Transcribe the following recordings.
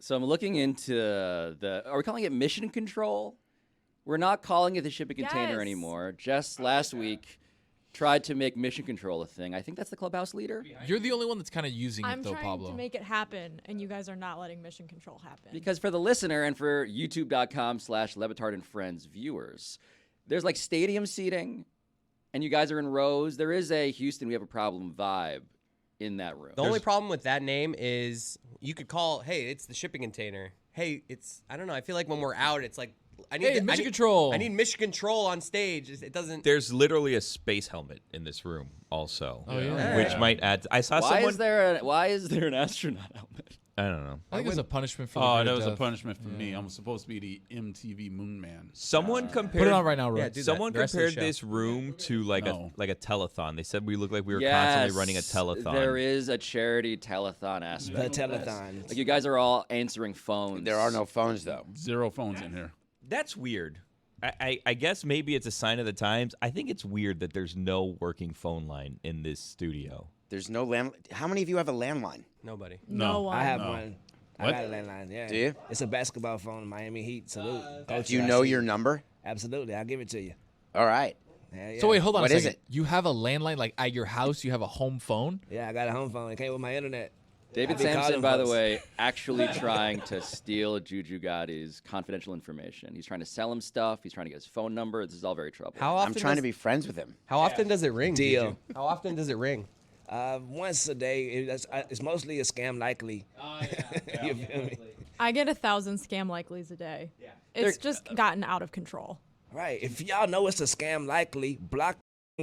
So I'm looking into are we calling it mission control? We're not calling it the shipping container anymore. Just last week, tried to make mission control a thing. I think that's the clubhouse leader. You're the only one that's kind of using it, though, Pablo. I'm trying to make it happen, and you guys are not letting mission control happen. Because for the listener and for youtube.com/LeBatard and Friends viewers, there's like stadium seating, and you guys are in rows. There is a Houston, we have a problem vibe in that room. The only problem with that name is you could call, hey, it's the shipping container. Hey, I don't know. I feel like when we're out, it's like, mission control. I need mission control on stage. It doesn't. There's literally a space helmet in this room also. Oh, yeah. Which might add. I saw why someone. Why is there an astronaut helmet? I don't know. I think it was a punishment for Oh, the that was a death. punishment for me. I'm supposed to be the MTV Moon Man. Someone compared. Put it on right now, Roy. Yeah, do that. Someone The rest of the compared show. this room to like No. a telethon. They said we look like we were Yes, constantly running a telethon. There is a charity telethon aspect. The telethon. Like you guys are all answering phones. There are no phones, though. 0 phones in here. That's weird. I guess maybe it's a sign of the times. I think it's weird that there's no working phone line in this studio. There's no land. How many of you have a landline? Nobody. No one. I have No. one. I What? got a landline. Yeah. Do you? It's a basketball phone. Miami Heat. Salute. Coach, Do you I know see your number? Absolutely. I'll give it to you. All right. Yeah. So wait, hold on What a is second. it? You have a landline, like at your house, you have a home phone? Yeah, I got a home phone. It came with my internet. David I be Sampson, calling by the folks. way, actually trying to steal Juju Gotti's confidential information. He's trying to sell him stuff. He's trying to get his phone number. This is all very troubling. How often? I'm trying to be friends with him. How often does it ring? Deal. Juju? How often does it ring? Once a day. It's mostly a scam likely. Oh, yeah. You feel me? I get 1,000 scam likelies a day. Yeah. It's just gotten out of control. Right. If y'all know it's a scam likely, block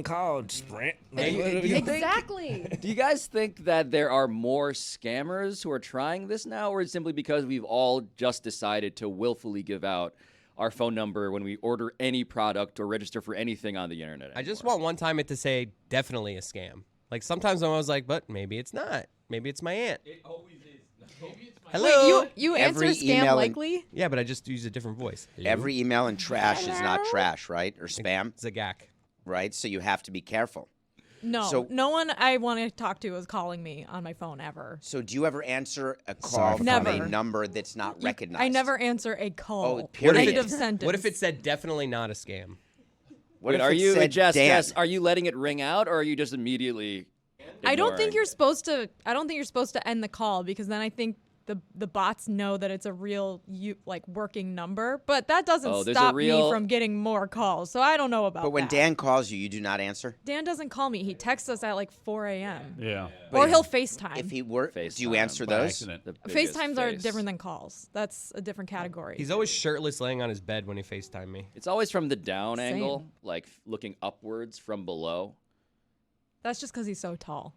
call Sprint. Like, what do you- Exactly. Do you guys think that there are more scammers who are trying this now, or is it simply because we've all just decided to willfully give out our phone number when we order any product or register for anything on the internet I just anymore? want one time it to say definitely a scam. Like sometimes I'm always like, but maybe it's not. Maybe it's my aunt. It always is. Hello. Wait, you answer Every scam email and- likely? Yeah, but I just use a different voice. Every email and trash is not trash, right? Or spam, Zagak. right? So you have to be careful. No. So- no one I want to talk to is calling me on my phone ever. So do you ever answer a call Sorry. from Never. a number that's not recognized? I never answer a call. Oh, period. End of sentence. What if it said definitely not a scam? What Wait, if are it you, said Jess, Dan? Jess, are you letting it ring out, or are you just immediately I don't think ignoring? you're supposed to. I don't think you're supposed to end the call because then I think the bots know that it's a real working number. But that doesn't Oh, there's a stop real- me from getting more calls. So I don't know about. But when that. Dan calls you, you do not answer? Dan doesn't call me. He texts us at like 4 a.m. Yeah. Or he'll FaceTime. If he were, do you FaceTime answer By those? accident. The biggest FaceTimes are face. different than calls. That's a different category. He's always shirtless laying on his bed when he FaceTime me. It's always from the down Same. angle, like looking upwards from below. That's just because he's so tall.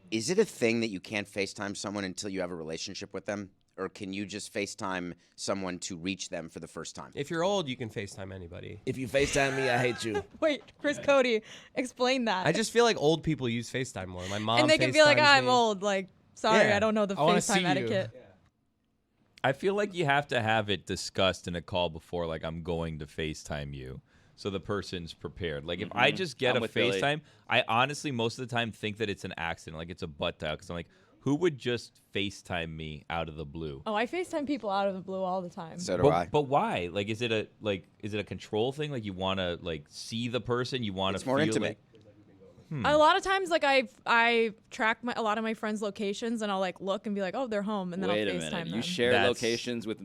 Is it a thing that you can't FaceTime someone until you have a relationship with them? Or can you just FaceTime someone to reach them for the first time? If you're old, you can FaceTime anybody. If you FaceTime me, I hate you. Wait, Chris Cody, explain that. I just feel like old people use FaceTime more. My mom and they can feel like, FaceTimes I'm me. old. Like, sorry, Yeah. I don't know the I wanna see FaceTime you. etiquette. I feel like you have to have it discussed in a call before, like, I'm going to FaceTime you, so the person's prepared. Like, if I just get I'm a with Billy. FaceTime, I honestly, most of the time, think that it's an accident, like it's a butt dial, because I'm like, who would just FaceTime me out of the blue? Oh, I FaceTime people out of the blue all the time. So do I. But why? Like, is it a control thing? Like, you want to see the person? You want to It's more feel intimate. A lot of times, like I track a lot of my friends' locations, and I'll like look and be like, oh, they're home, and then Wait I'll a FaceTime minute. them. You share That's- locations with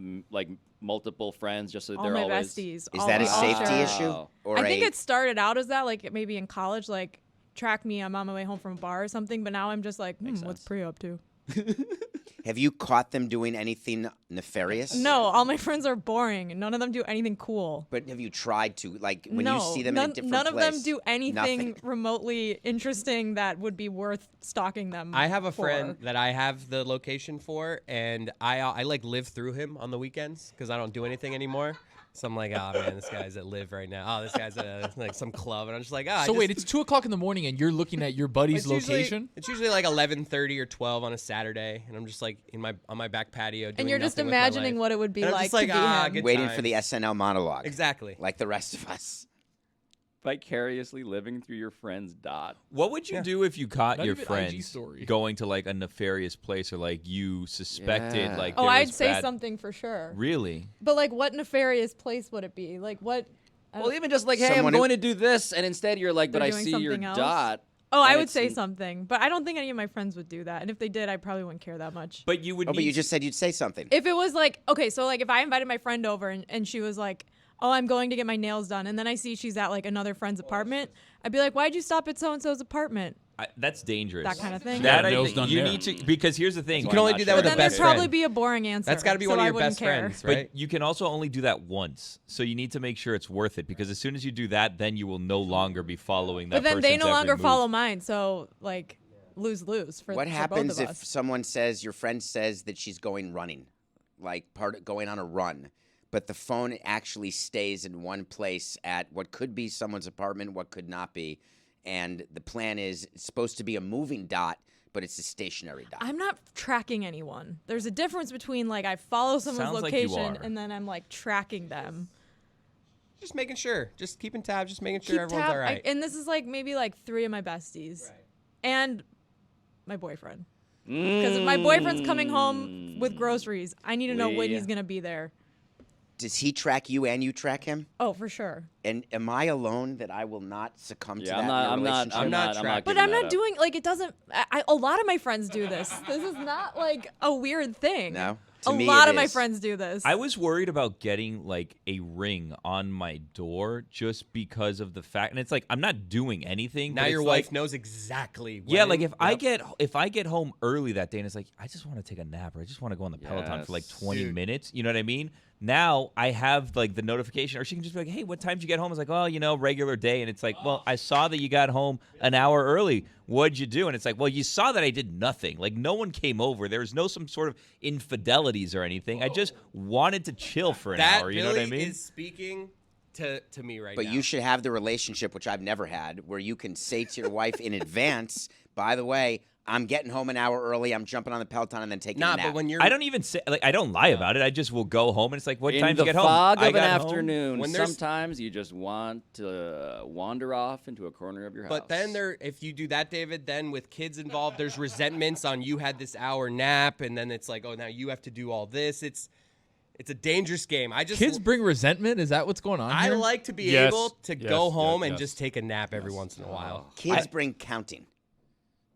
multiple friends just so all they're my always. besties. Is all- that a we all safety share- issue? Wow. Or I think a- it started out as that, like maybe in college, like track me. I'm on my way home from a bar or something. But now I'm just like, what's sense. Pri up to? Have you caught them doing anything nefarious? No, all my friends are boring. None of them do anything cool. But have you tried to? Like, when no, you see them none, in a different none of place? them do anything Nothing. remotely interesting that would be worth stalking them. I have a for. friend that I have the location for, and I like live through him on the weekends because I don't do anything anymore. So I'm like, oh man, this guy's at Live right now. Oh, this guy's at like some club, and I'm just like, So wait, it's 2 o'clock in the morning and you're looking at your buddy's location? It's usually like 11:30 or 12 on a Saturday, and I'm just like on my back patio. Doing And you're just nothing with my imagining life. what it would be And I'm like just like, to be him. good Waiting for times. the SNL monologue. Exactly. Like the rest of us. vicariously living through your friend's dot. What would you do if you caught Not your even IG friends story. going to like a nefarious place, or like you suspected Yeah. like Oh, there I'd was say bad... something for sure. Really? But like, what nefarious place would it be? Like, what? Well, even just like, hey, Someone I'm who- going to do this, and instead you're like, but They're I doing see your something else? dot. Oh, I and would it's say n- something, but I don't think any of my friends would do that. And if they did, I probably wouldn't care that much. But you would. Oh, but need you to- just said you'd say something. If it was like, okay, so like if I invited my friend over and she was like, oh, I'm going to get my nails done, and then I see she's at like another friend's apartment, I'd be like, why'd you stop at so-and-so's apartment? that's dangerous. That kind of thing. That Yeah, I nails think done you there. need to, because here's the thing. You can only not do that sure. with But a then best there'd probably friend. be a boring answer. That's got to be so one of I your wouldn't best care. friends, right? But you can also only do that once, so you need to make sure it's worth it. Because as soon as you do that, then you will no longer be following that. But then they person's no every longer move. follow mine, so like lose-lose for What for happens both of if us. someone says, your friend says that she's going running, like going on a run, but the phone actually stays in one place at what could be someone's apartment, what could not be, and the plan is it's supposed to be a moving dot, but it's a stationary dot. I'm not tracking anyone. There's a difference between like I follow someone's Sounds like you location are. and then I'm like tracking them. Just making sure. Just keeping tabs. Just making sure Keep everyone's tab- all right. and this is like maybe like 3 of my besties and my boyfriend. Because if my boyfriend's coming home with groceries, I need to know when We- he's gonna be there. Does he track you and you track him? Oh, for sure. And am I alone that I will not succumb to Yeah, that I'm in not. a I'm not. relationship? I'm not. tracking. But giving I'm that not up. doing like it doesn't. A lot of my friends do this. This is not like a weird thing. No. A To me, lot it of my is. friends do this. I was worried about getting like a ring on my door just because of the fact, and it's like I'm not doing anything. Now but your it's wife like, knows exactly. When. yeah, like if I Yep. get home early that day, and it's like I just want to take a nap, or I just want to go on the Peloton for like Yes. 20 Dude. minutes. You know what I mean? Now I have like the notification, or she can just be like, "Hey, what time did you get home?" I was like, "Oh, regular day," and it's like, "Well, I saw that you got home an hour early. What'd you do?" And it's like, "Well, you saw that I did nothing. Like no one came over. There was no some sort of infidelities or anything. I just wanted to chill for an that hour. You Billy know what I mean?" is speaking to me right But now. you should have the relationship, which I've never had, where you can say to your wife in advance, by the way, I'm getting home an hour early, I'm jumping on the Peloton and then taking a Nah, nap. but when you're I don't even say like I don't lie about it. I just will go home and it's like, "What In time did the you get home?" fog I of an got home. afternoon, When there's- sometimes you just want to wander off into a corner of your house. But then if you do that, David, then with kids involved, there's resentments on you had this hour nap, and then it's like, oh, now you have to do all this. It's a dangerous game. I just Kids bring resentment. Is that what's going on I here? like to be Yes, able to yes, go yes, home and yes. just take a nap every once in a while. Kids bring counting.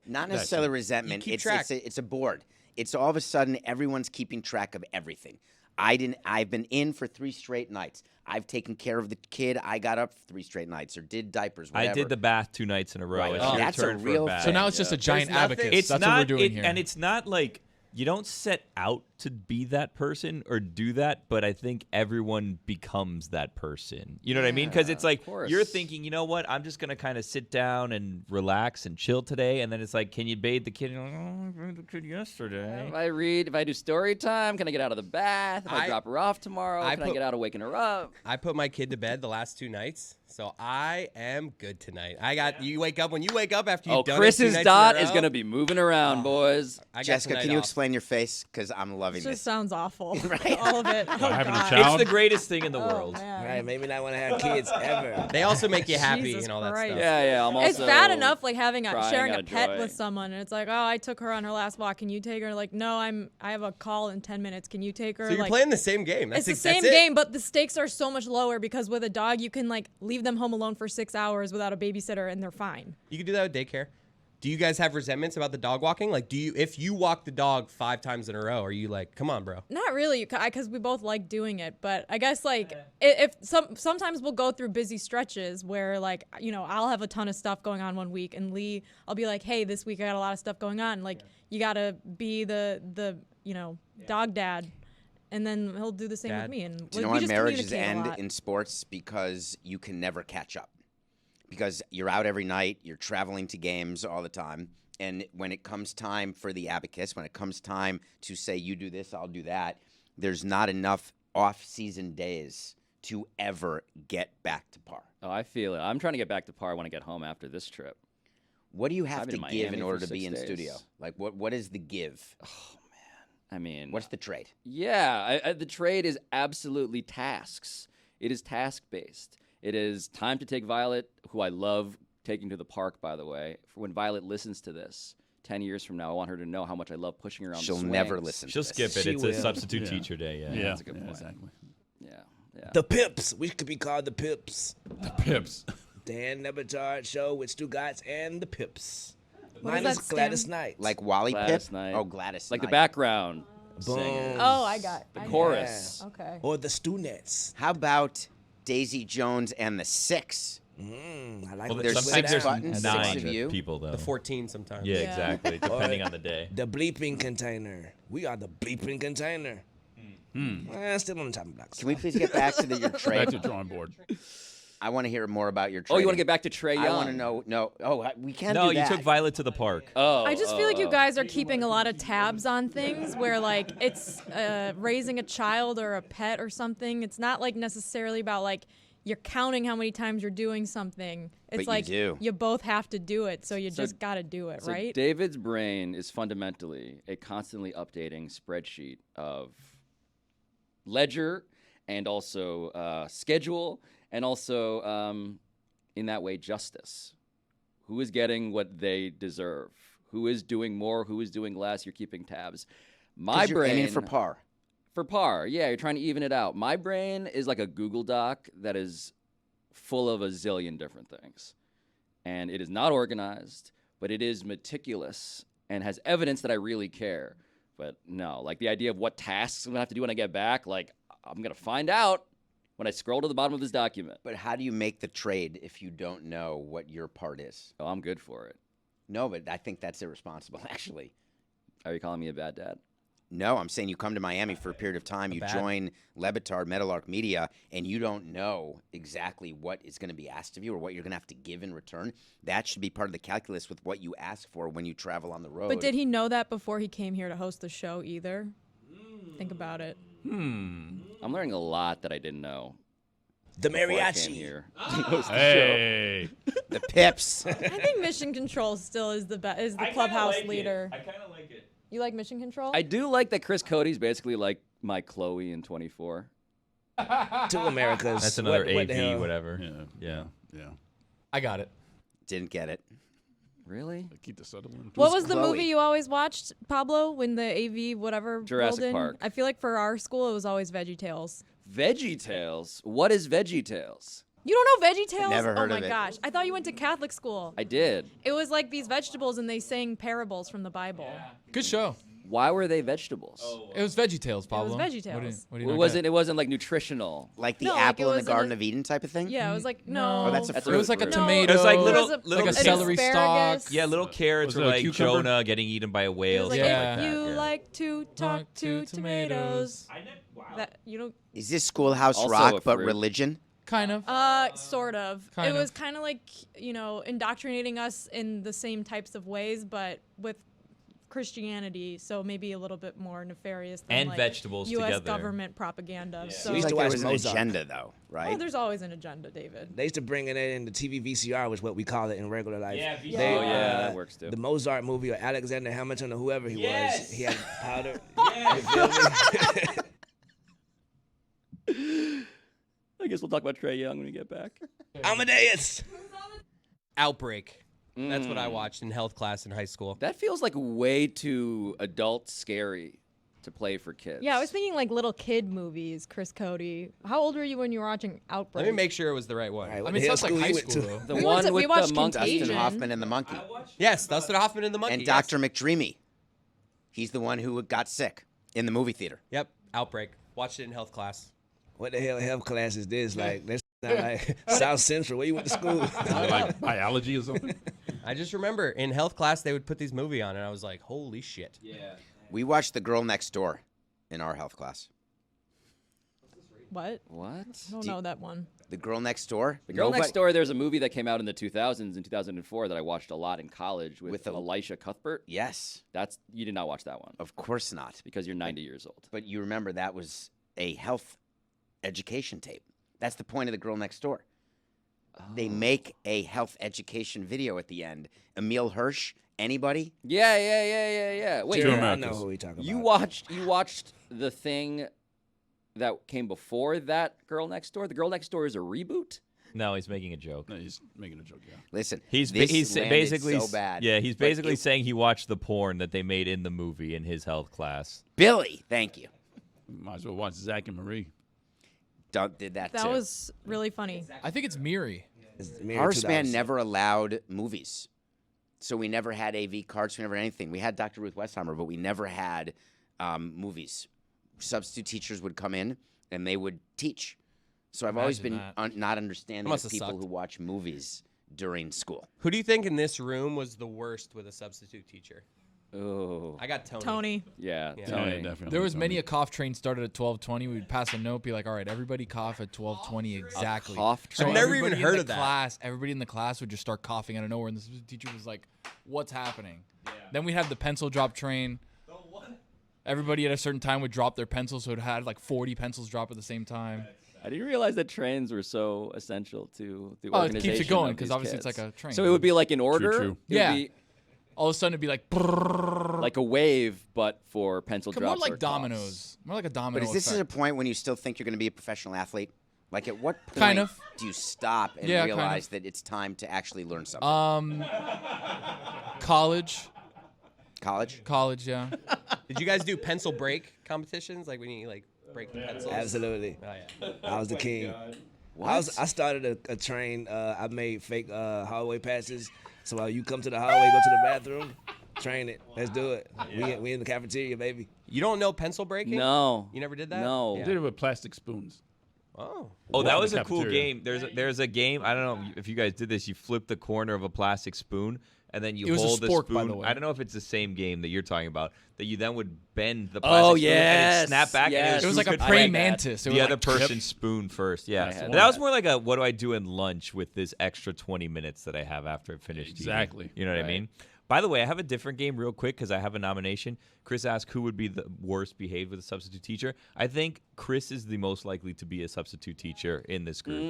Not necessarily resentment. keep It's, track. it's a board. It's all of a sudden everyone's keeping track of everything. I've been in for 3 straight nights. I've taken care of the kid. I got up 3 straight nights or did diapers, whatever. I did the bath 2 nights in a row. Right. It's Oh, your that's a turn for real bath. So now it's just a giant There's nothing- abacus. It's That's not, what we're doing it- here. and it's not like you don't set out to be that person or do that, but I think everyone becomes that person. You know what I mean? Because it's Yeah, like of course. you're thinking, you know what? I'm just gonna kind of sit down and relax and chill today, and then it's like, can you bathe the kid? You're like, oh, I bathed the kid yesterday. if I do story time, can I get out of the bath? If I I- drop her off tomorrow, I can I put- get out of waking her up? I put my kid to bed the last 2 nights, so I am good tonight. You wake up when you wake up after you've done it 2 Chris's nights in a dot is row, gonna be moving around, boys. I got Jessica, tonight can you off. explain your face? Because I'm loving It just this. sounds awful. All of it. Oh, having a God. child? It's the greatest thing in the Oh, world. man. Right, maybe not want to have kids ever. They also make you happy Jesus and all that Christ. stuff. Yeah, I'm also. It's bad enough like crying sharing out a of pet joy. with someone, and it's like, oh, I took her on her last walk. Can you take her? Like, no, I have a call in 10 minutes. Can you take her? So you're like, playing the same game. That's it's the that's same it. game, but the stakes are so much lower because with a dog, you can like leave them home alone for 6 hours without a babysitter, and they're fine. You can do that with daycare. Do you guys have resentments about the dog walking? Like, if you walk the dog 5 times in a row, are you like, come on, bro? Not really, because we both like doing it. But I guess like if sometimes we'll go through busy stretches where like I'll have a ton of stuff going on one week, and Lee, I'll be like, hey, this week I got a lot of stuff going on. Like you gotta be the dog dad, and then he'll do the same Dad. with me. And Do you know we why just marriages communicate a end lot. in sports? Because you can never catch up. Because you're out every night, you're traveling to games all the time, and when it comes time for the abacus, when it comes time to say you do this, I'll do that, there's not enough off-season days to ever get back to par. Oh, I feel it. I'm trying to get back to par when I get home after this trip. What do you have I've to been in give Miami in for order to 6 be in days. studio? Like, what is the give? I mean, What's the trade? Yeah, the trade is absolutely tasks. It is task based. It is time to take Violet, who I love taking to the park, by the way. For when Violet listens to this 10 years from now, I want her to know how much I love pushing her around She'll the swings. never listen. She'll to this. skip it. She It's will. a substitute Yeah. teacher day. Yeah. Yeah, that's a good point. exactly. Yeah. The Pips. We could be called the Pips. The Pips. Dan Le Batard Show with Stugotz and the Pips. What Mine does is that Gladys stand? Knight. Like Wally Gladys Pip? Knight. Oh, Gladys Like the Knight. background Boom. singers. Oh, I got The I- chorus. Okay. Or the Stugotz. How about Daisy Jones and the Six? I like Well, what There's you some said things there's there. buttons, nine six of you. people though. The 14 sometimes. Yeah, Yeah. exactly. Depending on the day. The bleeping container. We are the bleeping container. Still on the top of the box. Can we please get back to your Back trade? to the drawing board. I want to hear more about your trade. Oh, you want to get back to Trey Young? I want to know. No. Oh, we can't No, do you that. took Violet to the park. Oh, I just feel like you guys are keeping a lot of tabs on things where like it's raising a child or a pet or something. It's not like necessarily about like you're counting how many times you're doing something. It's But you like do. you both have to do it, so you just got to do it, So right? David's brain is fundamentally a constantly updating spreadsheet of ledger and also schedule and also, in that way, justice. Who is getting what they deserve? Who is doing more? Who is doing less? You're keeping tabs. My 'Cause you're brain aiming for par. For par, yeah, you're trying to even it out. My brain is like a Google Doc that is full of a zillion different things. And it is not organized, but it is meticulous and has evidence that I really care. But no, like the idea of what tasks I'm going to have to do when I get back, like I'm going to find out when I scroll to the bottom of this document. But how do you make the trade if you don't know what your part is? Oh, I'm good for it. No, but I think that's irresponsible, actually. Are you calling me a bad dad? No, I'm saying you come to Miami for a period of time, you bad. join LeBatard, Meadowlark Media, and you don't know exactly what is going to be asked of you or what you're going to have to give in return. That should be part of the calculus with what you ask for when you travel on the road. But did he know that before he came here to host the show either? Think about it. I'm learning a lot that I didn't know. The before I came mariachi. here to host the show. Hey. The Pips. I think Mission Control still is the clubhouse leader. I kind of like it. You like Mission Control? I do like that Chris Cody's basically like my Chloe in 24. Two Americas. That's another What the AV, hell? whatever. Yeah. Yeah. Yeah. I got it. Didn't get it. Really? Keep the Sutherland. What was the Chloe. movie you always watched, Pablo, when the AV whatever Jurassic rolled in? Park. I feel like for our school it was always VeggieTales. VeggieTales? What is VeggieTales? You don't know VeggieTales? Never heard oh my of it. gosh. I thought you went to Catholic school. I did. It was like these vegetables and they sang parables from the Bible. Good show. Why were they vegetables? It was VeggieTales, Pablo. VeggieTales. What do you not It wasn't like nutritional. Like the No, like apple it in was the in Garden a- of Eden type of thing? Yeah, it was like No. Oh, that's a That's It was like a fruit. tomato. It was like It little, was a- little like a an celery asparagus. stalk. Yeah, little carrots Was were it a like cucumber? Jonah getting eaten by a It whale. was like, stuff Yeah. like that. you yeah. like to talk to tomatoes. That you don't Is this Schoolhouse Also a Rock but fruit. religion? Kind of. sort of. Kind It of. was kind of like, indoctrinating us in the same types of ways, but with Christianity, so maybe a little bit more nefarious than And like vegetables U.S. together. government propaganda. So We used Seems like to there watch was an Mozart. agenda, though, right? oh, there's always an agenda, David. They used to bring it in the TV VCR, was what we call it in regular life. Yeah, They, VCR. Oh, yeah, that works too. The Mozart movie or Alexander Hamilton or whoever he was, Yes. he had powder. Yes. You feel me? I guess we'll talk about Trey Young when we get back. Amadeus. Outbreak. That's what I watched in health class in high school. That feels like way too adult scary to play for kids. Yeah, I was thinking like little kid movies, Chris Cody. How old were you when you were watching Outbreak? Let me make sure it was the right one. All right, I what mean, the it hell sounds like school high you went school, to? though. The We one watched- with we watched the monkey. Dustin Contagion. Hoffman and the monkey. Yes, Dustin Hoffman in the monkey. And yes. Dr. McDreamy. He's the one who got sick in the movie theater. Yep, Outbreak. Watched it in health class. What the hell health class is this? Like, that's not like South Central. Where you went to school? Like biology or something? I just remember in health class they would put these movie on, and I was like, holy shit. We watched The Girl Next Door in our health class. What? What? I don't know that one. The Girl Next Door? The Girl Next Door, there's a movie that came out in the 2000s and 2004 that I watched a lot in college with Elisha Cuthbert. Yes. You did not watch that one Of course not. because you're 90 years old. But you remember that was a health education tape. That's the point of The Girl Next Door. They make a health education video at the end. Emil Hirsch, anybody? Yeah. Wait, Sure. I know who we talking about. you watched the thing that came before that Girl Next Door? The Girl Next Door is a reboot? No, he's making a joke. No, he's making a joke. Yeah. Listen, He's this landed basically so bad. Yeah, he's But basically it- saying he watched the porn that they made in the movie in his health class. Billy, thank you. Might as well watch Zach and Marie. Did that That too. was really funny. I think it's Miri. It's mere Our 2000. span never allowed movies. So we never had AV cards. We never had anything. We had Dr. Ruth Westheimer, but we never had movies. Substitute teachers would come in, and they would teach. So I've always been Imagine not understanding must of have people sucked. who watch movies during school. Who do you think in this room was the worst with a substitute teacher? Oh, I got Tony. Tony. yeah, Yeah. Tony. Yeah, definitely. There was Tony. many a cough train started at 12:20. We'd pass a note, be like, "All right, everybody cough at 12:20 exactly." cough So train? I've never everybody even in heard the of that. class, everybody in the class would just start coughing out of nowhere, and the teacher was like, "What's happening?" Then we'd have the pencil drop train. Everybody at a certain time would drop their pencils, so it had like 40 pencils drop at the same time. I didn't realize that trains were so essential to the Oh, it organization. keeps it going, of 'cause these obviously it's kids. like a train. So it would be like in order. true. It would Yeah. be All of a sudden, it'd be like, brrrr, like a wave, but for pencil more drops. like or coughs. dominoes, more like a domino. But is this at a effect. point when you still think you're going to be a professional athlete? Like, at what point Kind of. do you stop and Yeah, kind realize of. that it's time to actually learn something? College, College? yeah. Did you guys do pencil break competitions? Like when you like break the pencils? Absolutely. Oh, yeah. I was the king. I started a train. I made fake hallway passes. So while you come to the hallway, go to the bathroom, train it. Let's do it. We in the cafeteria, baby. You don't know pencil breaking? No. You never did that? No. I Yeah. did it with plastic spoons. Oh. Oh, that in was the a cool cafeteria. game. There's a game. I don't know if you guys did this. You flip the corner of a plastic spoon, and then you It was a hold the spork, spoon. by the way. I don't know if it's the same game that you're talking about. That you then would bend the Oh, plastic spoon and yes, it'd snap back. yes. And It was like a who could praying break mantis. It The was other like, person's spoon first. Yeah, I had that was that. more like a what do I do in lunch with this extra 20 minutes that I have after I finish eating. Exactly. You know what I Right. mean? By the way, I have a different game real quick because I have a nomination. Chris asked who would be the worst behaved with a substitute teacher. I think Chris is the most likely to be a substitute teacher in this group.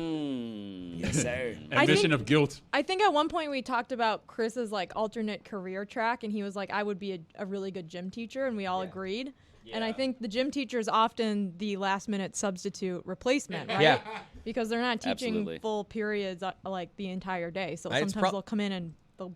Yes, sir. Admission of guilt. I think at one point we talked about Chris's like alternate career track, and he was like, I would be a really good gym teacher, and we all agreed. And I think the gym teacher is often the last minute substitute replacement, right? Yeah. Because they're not teaching Absolutely. full periods like the entire day. So It's sometimes they'll come in and they'll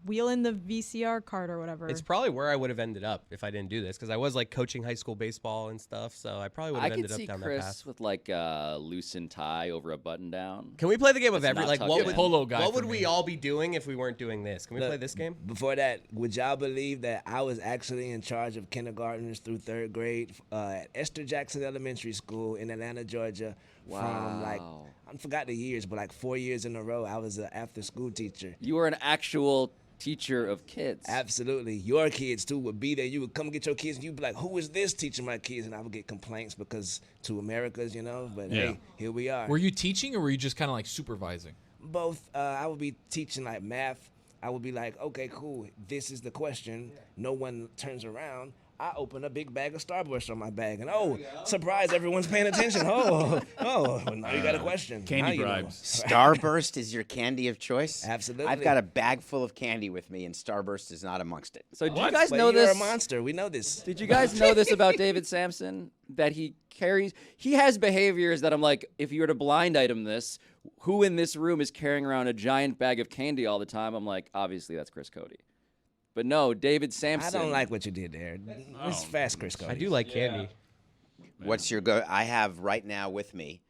wheel in the VCR card or whatever. It's probably where I would have ended up if I didn't do this because I was like coaching high school baseball and stuff. So I probably would I have could ended up see down that Chris path. with like a loosened tie over a button down. Can we play the game of That's every not like tucked what in. would Polo guy what for would me. we all be doing if we weren't doing this? Can we Look, play this game? Before that, would y'all believe that I was actually in charge of kindergartners through third grade at Esther Jackson Elementary School in Atlanta, Georgia? From like, Wow. I forgot the years, but like 4 years in a row, I was an after-school teacher. You were an actual teacher of kids. Absolutely. Your kids, too, would be there. You would come get your kids, and you'd be like, who is this teaching my kids? And I would get complaints because to Americas, you know. But, Yeah. hey, here we are. Were you teaching or were you just kind of like supervising? Both. I would be teaching, like, math. I would be like, okay, cool. This is the question. No one turns around. I open a big bag of Starburst on my bag. And, oh, surprise, everyone's paying attention. Oh, well, now you got a question. Candy Now you know. bribes. Starburst is your candy of choice? Absolutely. I've got a bag full of candy with me, and Starburst is not amongst it. So do you guys But know you're this? a monster. We know this. Did you guys know this about David Sampson? That he has behaviors that I'm like, if you were to blind item this, who in this room is carrying around a giant bag of candy all the time? I'm like, obviously that's Chris Cody. But no, David I Sampson. don't like what you did there. It's fast, Chris Cody. I do like candy. What's your go? I have right now with me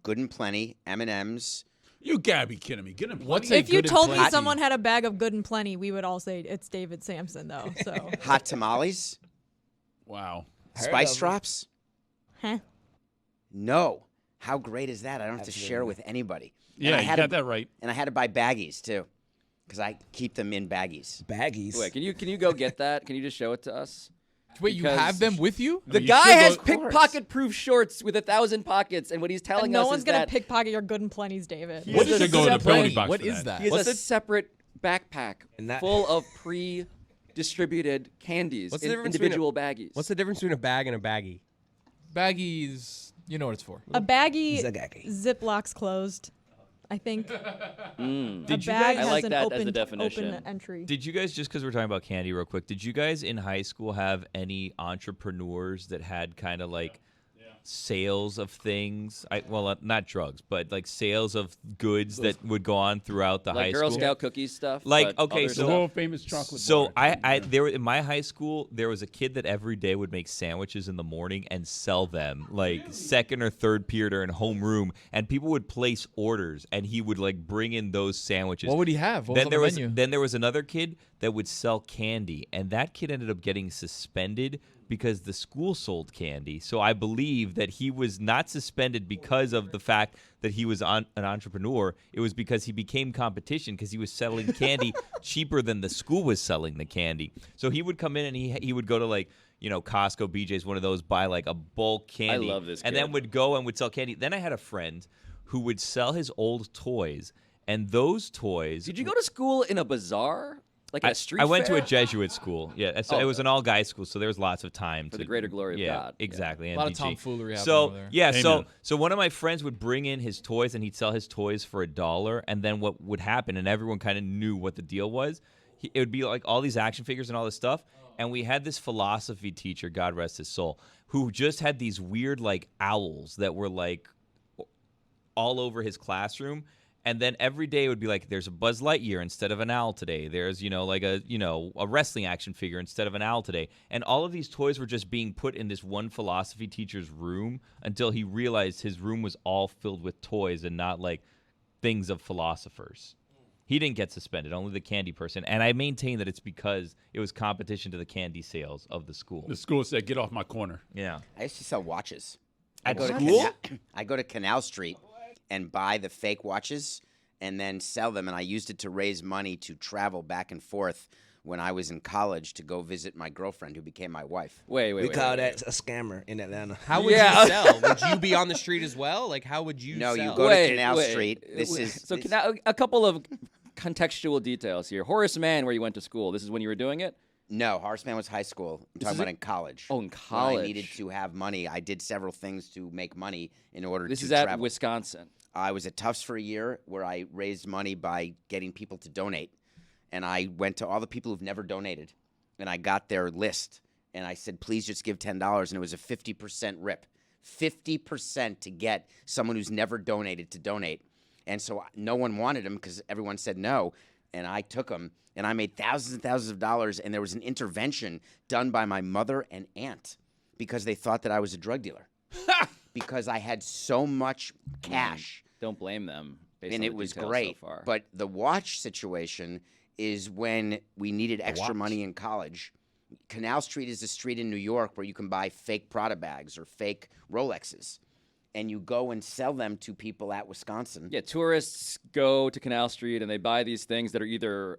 Good and Plenty, M&M's. You gotta be kidding me. Get him. What's plenty. a if you good and told me plenty? someone had a bag of Good and Plenty, we would all say it's David Sampson, though. So, Hot tamales? Wow. Heard Spice of 'em. drops? huh? No. How great is that? I don't have to share with anybody. And Yeah, I you had got to, that right. And I had to buy baggies too, because I keep them in baggies. Baggies. Wait, can you go get that? Can you just show it to us? Wait, you Because- have them with you? The you guy should has go- pickpocket-proof shorts with 1,000 pockets, and what he's telling And no us one's is gonna that pickpocket your Good and Plenty's, David. What is should go in the separate- penalty box What for is that? that? he has What's a the- separate backpack And that- full of pre-distributed candies What's the in difference between individual baggies. What's the difference between a bag and a baggie? Baggies, you know what it's for. A baggie, Zagaggy. Ziplocs closed. I think Did a you bag guys? I has like an that as open, a definition. open entry. Did you guys, just because we're talking about candy real quick, did you guys in high school have any entrepreneurs that had kind of like sales of things. Not drugs, but like sales of goods that would go on throughout the Like high Girl school. Scout cookies stuff. Like, but okay, other so- The stuff. world famous chocolate So bar. there in my high school, there was a kid that every day would make sandwiches in the morning and sell them like second or third period or in homeroom, and people would place orders, and he would like bring in those sandwiches. What would he have? What was Then on there the was menu? then there was another kid that would sell candy, and that kid ended up getting suspended because the school sold candy. So I believe that he was not suspended because of the fact that he was an entrepreneur. It was because he became competition because he was selling candy cheaper than the school was selling the candy. So he would come in and he would go to like, Costco, BJ's, one of those, buy like a bulk candy. love this And kid. then would go and would sell candy. Then I had a friend who would sell his old toys, and those toys. Did you go to school in a bazaar? Like a street I went to fair? a Jesuit school. Yeah, so Oh, it was an all-guys school, so there was lots of time For to the greater glory of yeah, God. Yeah. exactly. A lot of NBG. tomfoolery happening So over there. yeah, Amen. so one of my friends would bring in his toys, and he'd sell his toys for $1. And then what would happen, and everyone kind of knew what the deal was. It would be like all these action figures and all this stuff. And we had this philosophy teacher, God rest his soul, who just had these weird like owls that were like all over his classroom. And then every day it would be like, there's a Buzz Lightyear instead of an owl today. There's, like a wrestling action figure instead of an owl today. And all of these toys were just being put in this one philosophy teacher's room until he realized his room was all filled with toys and not like things of philosophers. He didn't get suspended, only the candy person. And I maintain that it's because it was competition to the candy sales of the school. The school said, "Get off my corner." Yeah. I used to sell watches. At go to school? I go to Canal Street and buy the fake watches and then sell them. And I used it to raise money to travel back and forth when I was in college to go visit my girlfriend who became my wife. Wait. We call that a scammer in Atlanta. How would Yeah. you sell? Would you be on the street as well? Like, how would you No, sell? you go to Canal Street. This is so this- a couple of contextual details here. Horace Mann, where you went to school. This is when you were doing it. No, Horseman was high school. I'm talking is about it? in college. Oh, in When college. I needed to have money. I did several things to make money in order This to is at travel. Wisconsin. I was at Tufts for a year where I raised money by getting people to donate. And I went to all the people who've never donated. And I got their list. And I said, please just give $10. And it was a 50% rip. 50% to get someone who's never donated to donate. And so no one wanted them because everyone said no. And I took them. And I made thousands and thousands of dollars. And there was an intervention done by my mother and aunt because they thought that I was a drug dealer. Because I had so much cash. Don't blame them. Based And on it the was details great. So far. But the watch situation is when we needed extra money in college. Canal Street is a street in New York where you can buy fake Prada bags or fake Rolexes. And you go and sell them to people at Wisconsin. yeah, tourists go to Canal Street and they buy these things that are either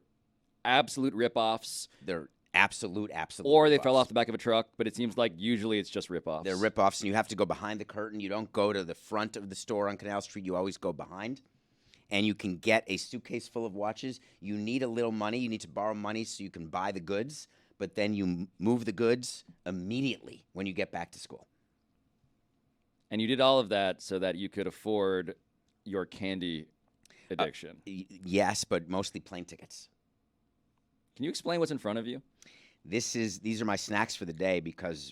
absolute ripoffs They're absolute or they fell ripoffs. off the back of a truck. But it seems like usually it's just ripoffs. They're ripoffs, and you have to go behind the curtain. You don't go to the front of the store on Canal Street. You always go behind. And you can get a suitcase full of watches. You need a little money. You need to borrow money so you can buy the goods. But then you move the goods immediately when you get back to school. And you did all of that so that you could afford your candy addiction. Yes, but mostly plane tickets. Can you explain what's in front of you? These are my snacks for the day because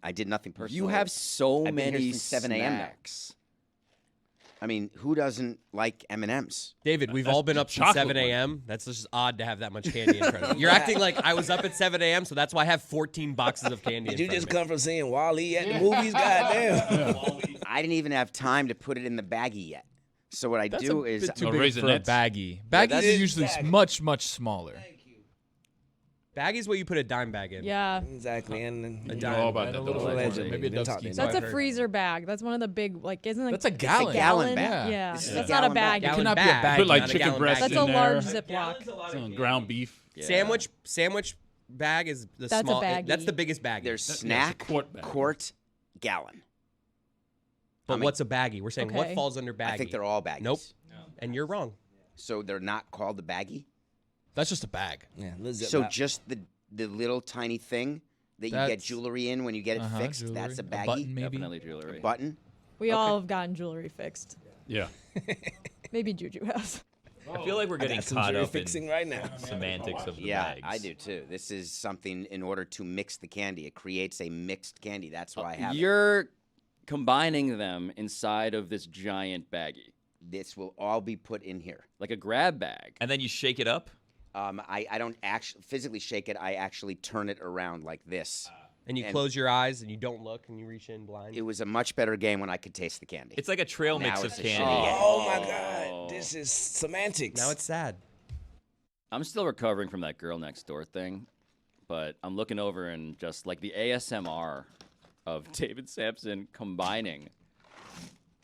I did nothing personal. You have so I've been here many since 7 a.m. now. snacks. I mean, who doesn't like M&Ms? David, we've That's all been the up since chocolate 7 one. a.m. That's just odd to have that much candy in front of you. You're acting like I was up at 7 a.m., so that's why I have 14 boxes of candy Did in you front just of me. come from seeing Wall-E at the movies? Goddamn. I didn't even have time to put it in the baggie yet. So what I That's do a is bit too No big for a Raisinets? baggie. Baggies that's are it. usually Baggie. much, much smaller. Baggie's what you put a dime bag in. Yeah. Exactly. And A You dime. know all about And that. a little Don't worry. allegedly. maybe a Been Dubsky. talking That's about a it. freezer bag. That's one of the big, isn't it? That's a it's gallon. gallon bag. Yeah. This is a That's not a gallon bag. bag. It Gallon cannot be a bag. bag. Put like not a chicken gallon breast bag. That's in a there. large Ziploc. Some ground beef. Yeah. Sandwich bag is the That's a small. baggie. That's the biggest baggie. there's That's a snack, quart bag. quart, gallon. but I mean- what's a baggie? We're saying what Okay. falls under baggie. I think they're all baggies. Nope. And you're wrong. So they're not called a baggie? That's just a bag. Yeah, little So Ziploc. just the little tiny thing that you get That's- jewelry in when you get it fixed, jewelry. that's a baggie? button, maybe. Definitely jewelry. Button? We all have gotten jewelry fixed. Yeah. Maybe Juju has. I feel like we're I getting got some caught jewelry up fixing in right now. semantics of the Yeah, bags. I do too. This is something in order to mix the candy. It creates a mixed candy. That's why I have it. You're combining them inside of this giant baggie, This will all be put in here. like a grab bag. And then you shake it up. I don't actually physically shake it. I actually turn it around like this. And you And- close your eyes and you don't look and you reach in blind. It was a much better game when I could taste the candy. It's like a trail Now mix of it's a candy. shake. Oh my God, this is semantics. Now it's sad. I'm still recovering from that girl next door thing, but I'm looking over and just like the ASMR of David Sampson combining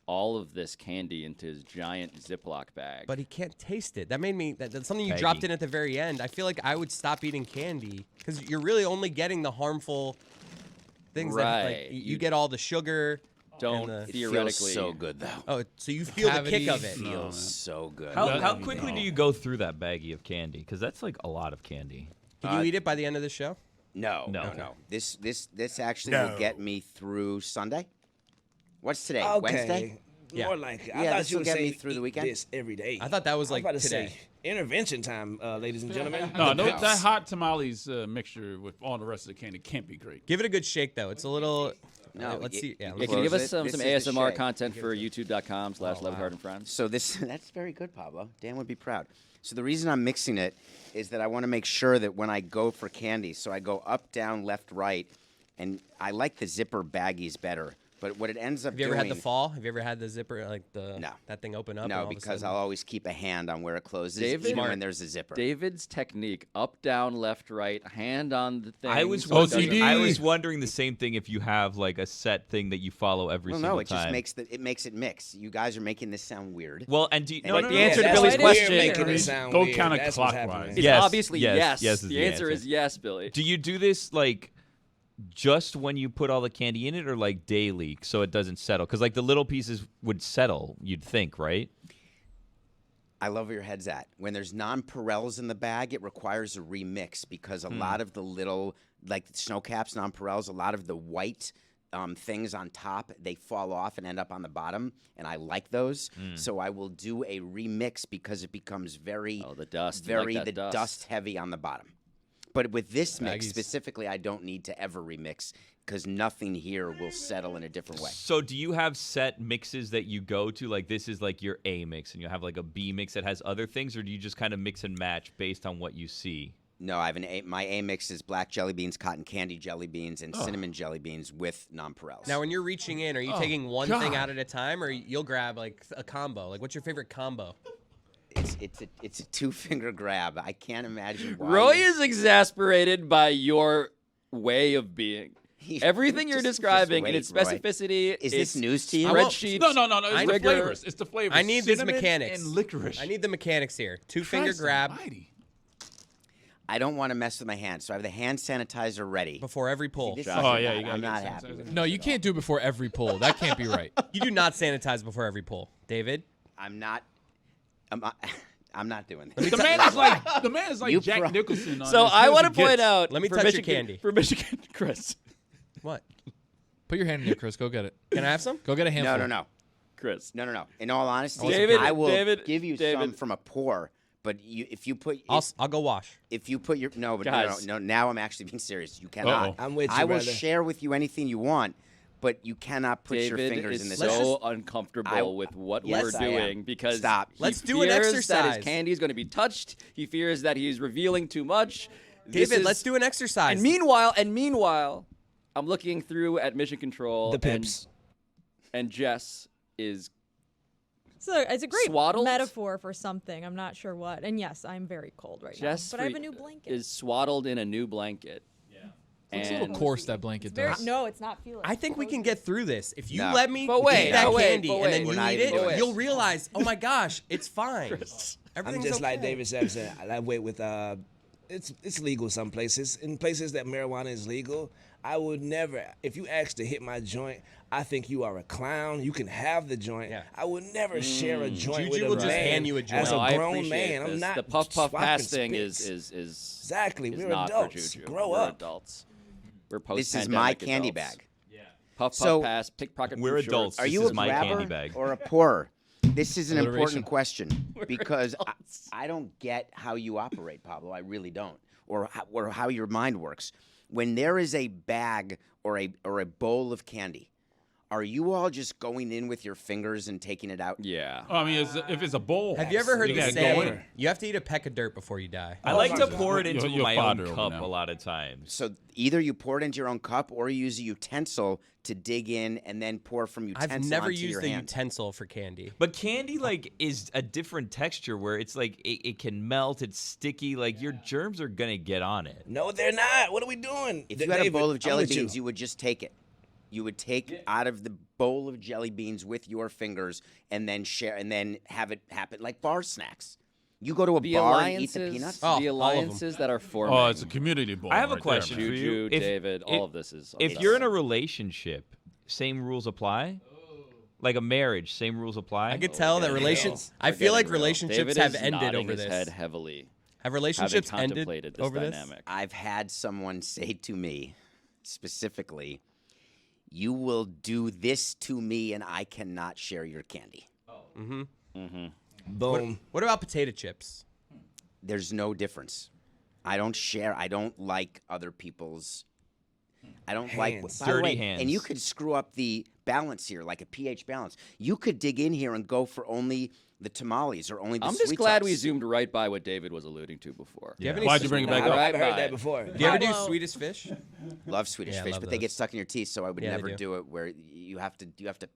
all of this candy into his giant Ziploc bag. But he can't taste it. That made me. That's something you Peggy. dropped in at the very end. I feel like I would stop eating candy because you're really only getting the harmful things. That, Right. like, you get all the sugar. don't and the- theoretically. Feels so good though. Oh, so you feel the kick of Cavity. it. Feels so good. How quickly do you go through that baggie of candy? Because that's like a lot of candy. Can you eat it by the end of the show? No. This actually will get me through Sunday. What's today? Okay. Wednesday? Yeah. More like I Yeah, thought this you will would get say me through the eat weekend. this every day. I thought that was like I was about to today. say intervention time, ladies and gentlemen. No, The no, pips. that hot tamales mixture with all the rest of the candy can't be great. Give it a good shake though. It's a little. No, let's see. Yeah, Yeah, Close can you give us it. some This is the ASMR shake. content for youtube.com/LeBatard and Friends? So that's very good, Pablo. Dan would be proud. So the reason I'm mixing it is that I want to make sure that when I go for candy, so I go up, down, left, right, and I like the zipper baggies better. But what it ends up Have you ever doing, had the fall? Have you ever had the zipper like the No. that thing open up? and no, all of a because sudden- I'll always keep a hand on where it closes, David? even Smart. when there's a zipper. David's technique: up, down, left, right, hand on the thing. I was so it doesn't- OCD. I was wondering the same thing if you have like a set thing that you follow every Well, single no, it time. just makes it mix. You guys are making this sound weird. Well, and do you, no, Like no, the no, answer to that's Billy's what question- We're making it sound Go weird. counterclockwise. That's what's happening. It's Yes, obviously yes, yes. yes is the the answer answer. is yes, Billy. Do you do this like just when you put all the candy in it, or like daily, so it doesn't settle? Because like the little pieces would settle, you'd think, right? I love where your head's at. When there's nonpareils in the bag, it requires a remix because a lot of the little, like snow caps, nonpareils, a lot of the white things on top, they fall off and end up on the bottom, and I like those. So I will do a remix because it becomes very, Oh, the dust. You like very that the dust. dust heavy on the bottom. But with this mix Baggies. specifically, I don't need to ever remix because nothing here will settle in a different way. So do you have set mixes that you go to? Like this is like your A mix, and you have like a B mix that has other things, or do you just kind of mix and match based on what you see? No, I have my A mix is black jelly beans, cotton candy jelly beans, and cinnamon jelly beans with nonpareils. Now, when you're reaching in, are you taking one thing out at a time, or you'll grab like a combo? Like, what's your favorite combo? It's a two-finger grab. I can't imagine why. Roy is exasperated by your way of being. Everything you're Just describing in wait, its Roy. specificity Is this news to you? Spreadsheets. No. It's the rigor. flavors. It's the flavors. I need these Cinnamon mechanics. and licorice. I need the mechanics here. Two-finger Christ grab almighty. I don't want to mess with my hands, so I have the hand sanitizer ready. before every pull. This Oh, is yeah, not- you gotta I'm get not sanitizer. happy with it. No, you can't do it before every pull. That can't be right. You do not sanitize before every pull, David. I'm not doing this. The man is like You Jack pro- Nicholson. On So this I Hills want to and point Gifts. out. Let me for touch your Michigan, candy. For Michigan, Chris. What? Put your hand in there, Chris. Go get it. Can I have some? Go get a handful. No. Chris. No. In all honesty, David, I will David, give you David. some from a pour. But if you put I'll go wash. if you put your no, but Guys. no. Now I'm actually being serious. You cannot. Uh-oh. I'm with you, I will brother. share with you anything you want, but you cannot put your David fingers is in this. so uncomfortable with what Yes, we're I am. doing because Stop. he Let's do an fears that exercise. his candy is going to be touched. He fears that he's revealing too much. This David, is- let's do an exercise. And meanwhile, I'm looking through at Mission Control. The pips. And Jess is So it's a great Swaddled? metaphor for something. I'm not sure what. And yes, I'm very cold right Jess now. But I have a new blanket. is swaddled in a new blanket. It's a little And coarse, that blanket Very, does. no, it's not feeling. I think we can get through this. If you No. let me But wait, eat that but wait, candy but and then wait. We're you not eat even doing it, this. you'll realize, oh my gosh, it's fine. I'm Everything's just okay. like David Sampson. I wait with it's legal some places. In places that marijuana is legal, I would never. If you ask to hit my joint, I think you are a clown. You can have the joint. Yeah. I would never share a joint Juju with a will just man hand you a joint. as No, a I grown appreciate man. I'm this. not The puff swapping pass thing spits. is Exactly. is We're not adults. for Juju. Grow We're up. adults. We're post. This is my candy bag. Puff So- pass, pickpocket. We're proof adults. shorts. Are This you is a my grabber candy bag. or a pourer? This is an Alliteration. important question because I don't get how you operate, Pablo. I really don't, or how your mind works. When there is a bag or a bowl of candy, are you all just going in with your fingers and taking it out? Yeah. I mean, if it's a bowl. Have you ever heard you the gotta go saying, in. you have to eat a peck of dirt before you die? I like to my pour it God. into You're my own fodder over cup now. a lot of times. So either you pour it into your own cup or you use a utensil to dig in and then pour from utensil I've never onto used your the hand. utensil for candy. But candy is a different texture where it's like it can melt, it's sticky, like your germs are gonna get on it. No, they're not. What are we doing? If you had a bowl of jelly I'm with beans, you would just take it. You would take out of the bowl of jelly beans with your fingers and then share and then have it happen like bar snacks. You go to a The bar and eat alliances, the peanuts. Oh, the all of 'em. alliances that are forming. Oh, it's a community bowl. I have a right question there, for man. you. Juju, David, all of this is. If you're in a relationship, same rules apply? Like a marriage, same rules apply? I could tell that relations. I We're feel like getting real. relationships David have is ended nodding over his this. head heavily. Have relationships having ended contemplated this over dynamic. I've had someone say to me specifically, "You will do this to me and I cannot share your candy." Boom. What about potato chips? There's no difference. I don't share. I don't like other people's. I don't like Hands. by the Dirty way, hands. And you could screw up the balance here, like a pH balance. You could dig in here and go for only the tamales or only the I'm sweet just glad we sauce. zoomed right by what David was alluding to before. Do you have any Why'd you bring it back Nah, up? right I've heard by that it. before. Do you ever do Pablo. sweetest fish? Love Swedish Yeah, I fish, love but they get those. stuck in your teeth, so I would Yeah, they never do. do it. Where you have to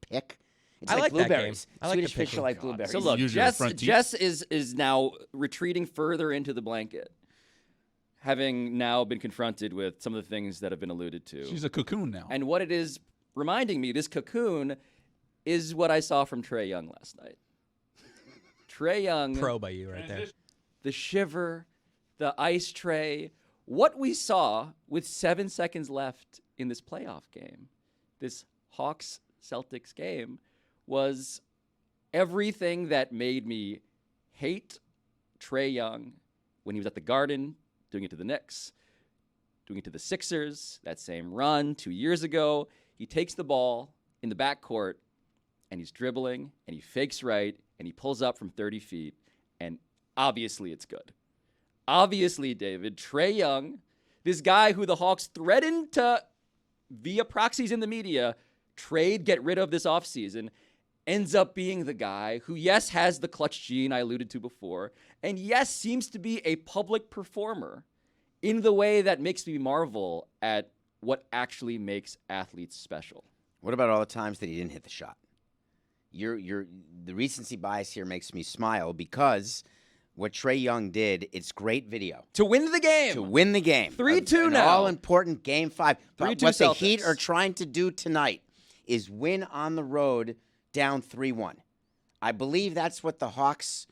pick. It's I like like that game. blueberries. I like the Swedish fish picking. are like blueberries. So look, Use your front teeth. Jess is now retreating further into the blanket, having now been confronted with some of the things that have been alluded to. She's a cocoon now. And what it is reminding me, this cocoon, is what I saw from Trey Young last night. Trey Young, Pro by you right there. the shiver, the ice tray, what we saw with 7 seconds left in this playoff game, this Hawks-Celtics game, was everything that made me hate Trey Young when he was at the Garden, doing it to the Knicks, doing it to the Sixers, that same run 2 years ago. He takes the ball in the backcourt, and he's dribbling, and he fakes right, and he pulls up from 30 feet, and obviously it's good. Obviously, David, Trey Young, this guy who the Hawks threatened to, via proxies in the media, trade, get rid of this offseason, ends up being the guy who, yes, has the clutch gene I alluded to before, and yes, seems to be a public performer in the way that makes me marvel at what actually makes athletes special. What about all the times that he didn't hit the shot? The recency bias here makes me smile because what Trey Young did, it's great video. To win the game. To win the game. 3-2 An now. all-important Game 5. But 3-2 what the Celtics. Heat are trying to do tonight is win on the road down 3-1. I believe that's what the Hawks...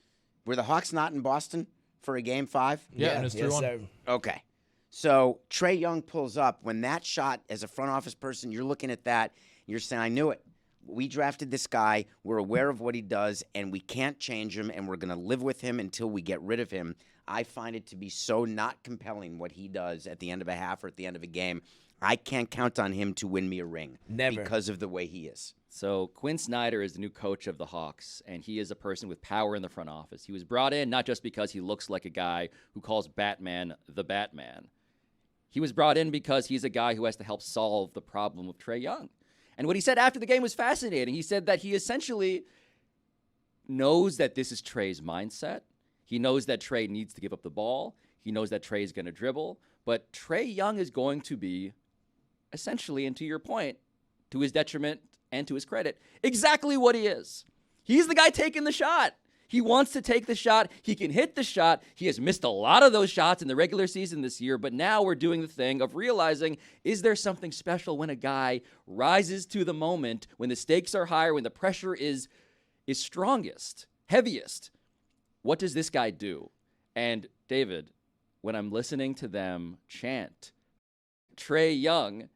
Were the Hawks not in Boston for a Game 5? Yeah, and it's 3-1. yes, sir. Okay. So Trey Young pulls up. When that shot, as a front office person, you're looking at that, you're saying, I knew it. We drafted this guy. We're aware of what he does, and we can't change him, and we're going to live with him until we get rid of him. I find it to be so not compelling what he does at the end of a half or at the end of a game. I can't count on him to win me a ring. Never. Because of the way he is. So Quinn Snyder is the new coach of the Hawks, and he is a person with power in the front office. He was brought in not just because he looks like a guy who calls Batman the Batman. He was brought in because he's a guy who has to help solve the problem of Trey Young. And what he said after the game was fascinating. He said that he essentially knows that this is Trey's mindset. He knows that Trey needs to give up the ball. He knows that Trey is going to dribble. But Trey Young is going to be, essentially, and to your point, to his detriment and to his credit, exactly what he is. He's the guy taking the shot. He wants to take the shot. He can hit the shot. He has missed a lot of those shots in the regular season this year, but now we're doing the thing of realizing, is there something special when a guy rises to the moment, when the stakes are higher, when the pressure is strongest, heaviest? What does this guy do? And David, when I'm listening to them chant Trey Young,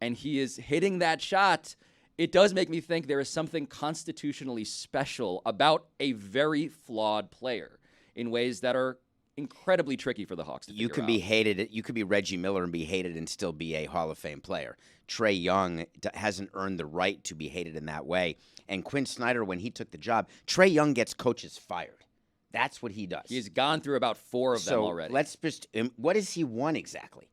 and he is hitting that shot, it does make me think there is something constitutionally special about a very flawed player in ways that are incredibly tricky for the Hawks to You figure could out. be hated. You could be Reggie Miller and be hated and still be a Hall of Fame player. Trey Young hasn't earned the right to be hated in that way. And Quinn Snyder, when he took the job, Trey Young gets coaches fired. That's what he does. He's gone through about 4 of them so already. let's just. What has he won exactly?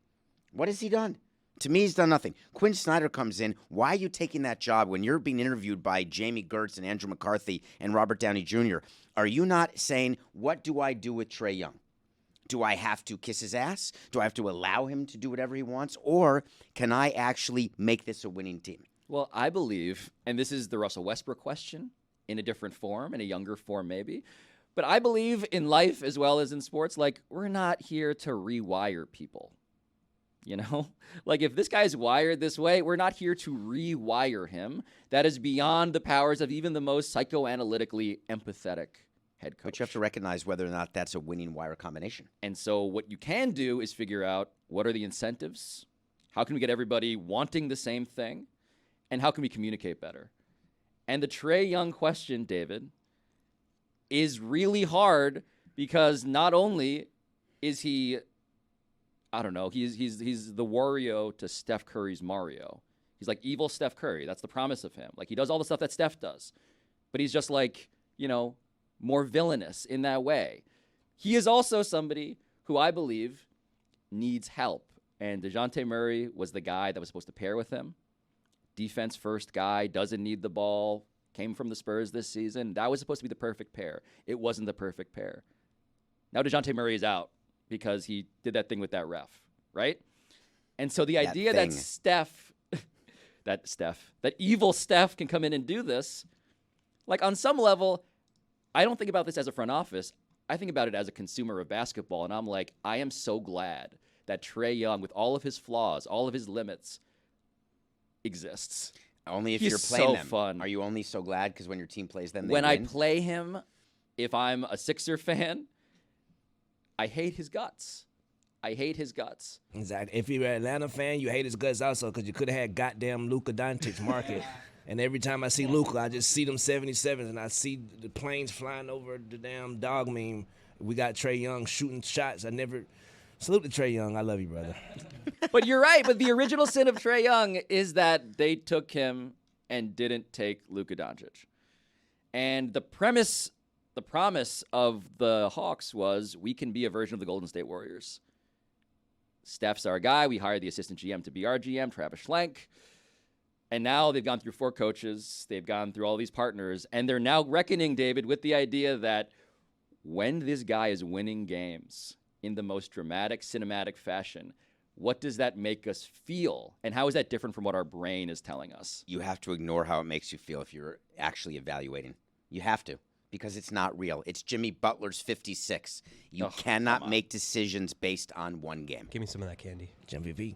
What has he done? To me, he's done nothing. Quinn Snyder comes in. Why are you taking that job when you're being interviewed by Jamie Gertz and Andrew McCarthy and Robert Downey Jr.? Are you not saying, what do I do with Trae Young? Do I have to kiss his ass? Do I have to allow him to do whatever he wants? Or can I actually make this a winning team? Well, I believe, and this is the Russell Westbrook question in a different form, in a younger form maybe, but I believe in life as well as in sports, like, we're not here to rewire people. You know, like if this guy's wired this way, we're not here to rewire him. That is beyond the powers of even the most psychoanalytically empathetic head coach. But you have to recognize whether or not that's a winning wire combination. And so what you can do is figure out, what are the incentives? How can we get everybody wanting the same thing? And how can we communicate better? And the Trae Young question, David, is really hard because not only is he, I don't know, he's the Wario to Steph Curry's Mario. He's like evil Steph Curry. That's the promise of him. Like, he does all the stuff that Steph does. But he's just like, you know, more villainous in that way. He is also somebody who I believe needs help. And DeJounte Murray was the guy that was supposed to pair with him. Defense first guy, doesn't need the ball, came from the Spurs this season. That was supposed to be the perfect pair. It wasn't the perfect pair. Now DeJounte Murray is out because he did that thing with that ref, right? And so the idea that that evil Steph can come in and do this, like, on some level, I don't think about this as a front office. I think about it as a consumer of basketball, and I'm like, I am so glad that Trae Young, with all of his flaws, all of his limits, exists. Only if He's you're playing so them. fun. Are you only so glad because when your team plays them, they When win? I play him, if I'm a Sixer fan, I hate his guts. I hate his guts. Exactly. If you're an Atlanta fan, you hate his guts also because you could have had goddamn Luka Doncic market. And every time I see Luka, I just see them 77s and I see the planes flying over the damn dog meme. We got Trae Young shooting shots. I never salute to Trae Young. I love you, brother. But you're right. But the original sin of Trae Young is that they took him and didn't take Luka Doncic. And the promise of the Hawks was, we can be a version of the Golden State Warriors. Steph's our guy. We hired the assistant GM to be our GM, Travis Schlenk. And now they've gone through 4 coaches. They've gone through all these partners. And they're now reckoning, David, with the idea that when this guy is winning games in the most dramatic, cinematic fashion, what does that make us feel? And how is that different from what our brain is telling us? You have to ignore how it makes you feel if you're actually evaluating. You have to, because it's not real. It's Jimmy Butler's 56. You cannot make decisions based on one game. Give me some of that candy. MVP.